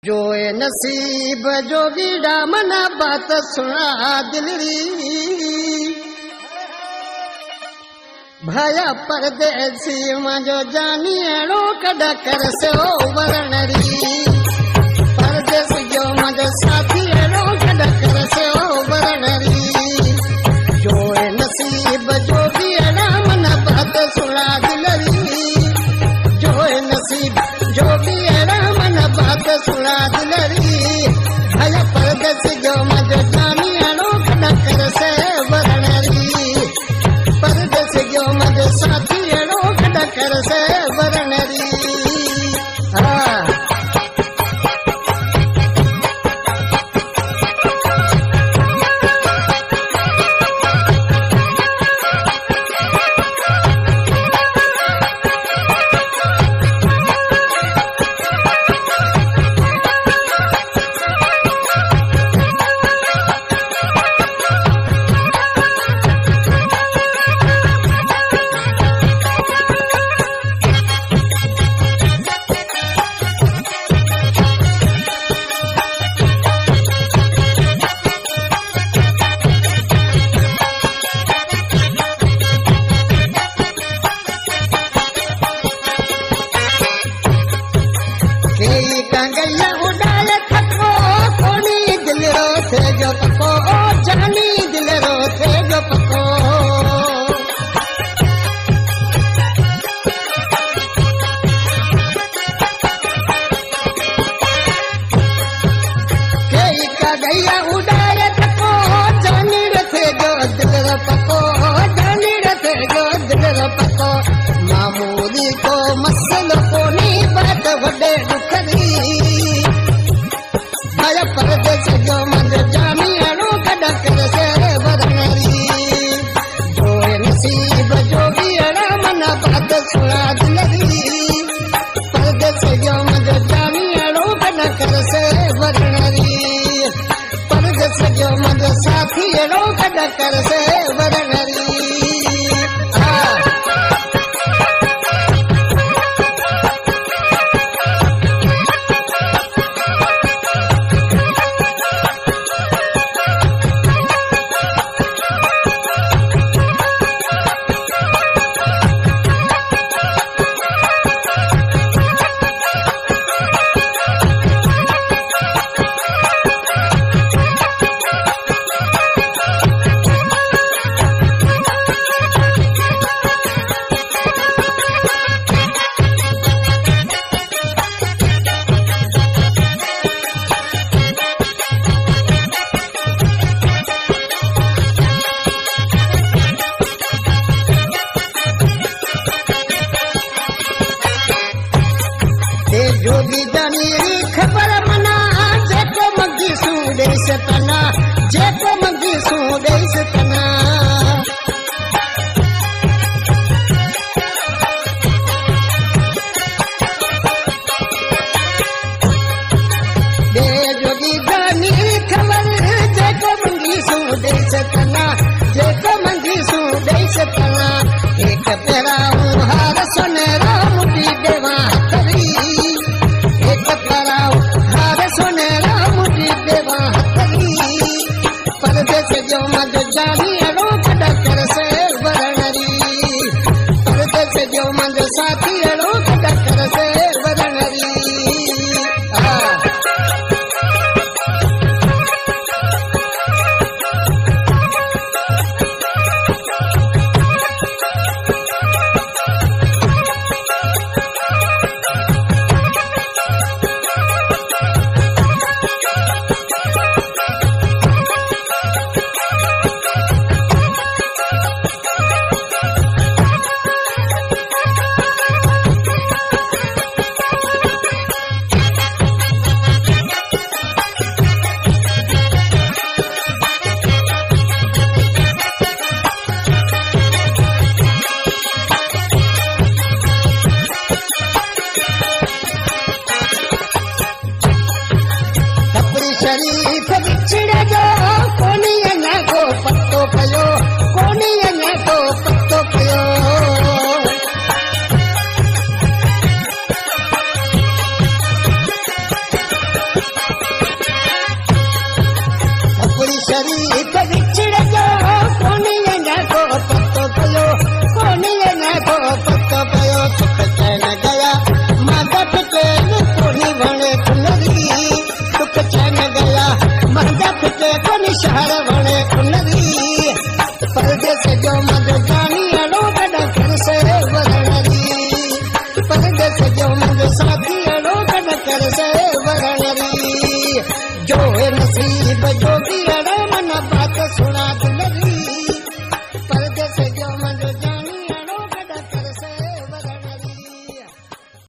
जोए नसीब जोगीड़ा मना बात सुना दिलरी भया परदेसी मजो जानी अड़ो कड़ा कर से ओ वरणरी परदेसी जो मजो साथी अड़ो कड़ा कर से ओ वरणरी जोए नसीब जोगीड़ा मना बात सुना दिलरी जोए नसीब जोगीड़ा मना बात सुना दिलरी भया परदेसी जो मजो जानी अड़ो कड़ा कर से वरणरी परदेसी जो मजो साथी अड़ो कड़ा कर से वरणरी कंगैया उड़ाए थको कोनी दिल रोथे जो पको ओ जानी दिल रोथे जो पको कई कंगैया उड़ाए थको जानी रथे जो दिल रो पको जानी रथे जो दिल रो पको मामूली को मसलो कोनी बात वडे दुखरी भया परदेसी जो मजो जानी अड़ो कड़ा कर से वरणरी जोए नसीब जोगीड़ा मना बात सुना दिलरी परदेसी जो मजो जानी अड़ो कड़ा कर से वरणरी परदेसी जो मजो साथी अड़ो कड़ा कर से वरणरी जोगी जानी खबर मना जेको मंगी सूडे सतना जेको मंगी सूडे सतना दे जोगी जानी खबर जेको मंगी सूडे सतना जेको मंगी सूडे सतना एक तेरा हार सुनेरा मुठी देवा करी सुनेरा मुठी देवा हथरी परदेसी जो मजो जानी अड़ो कड़ा कर से वरणरी परदेसी जो मजो साथी अड़ो कड़ा कर से वरणरी शरीफ बिछड़े जो कोनी अना को पत्तो पयो कोनी अना को पत्तो पयो अपनी शरीर विछड़ जो कोनी को पत्तो पयो कोनी को पत्तो पयो सुख चैन गया मदद के कोनी बने कुनरी सुख चैन गया मदद के कोनी शहर बने कुनरी परदेस जो मद जानी अड़ो कड़ा कर से वरणरी परदेस जो मद साथी अड़ो कड़ा कर से वरणरी जो है नसीब जो भी अड़ो मन बात सुना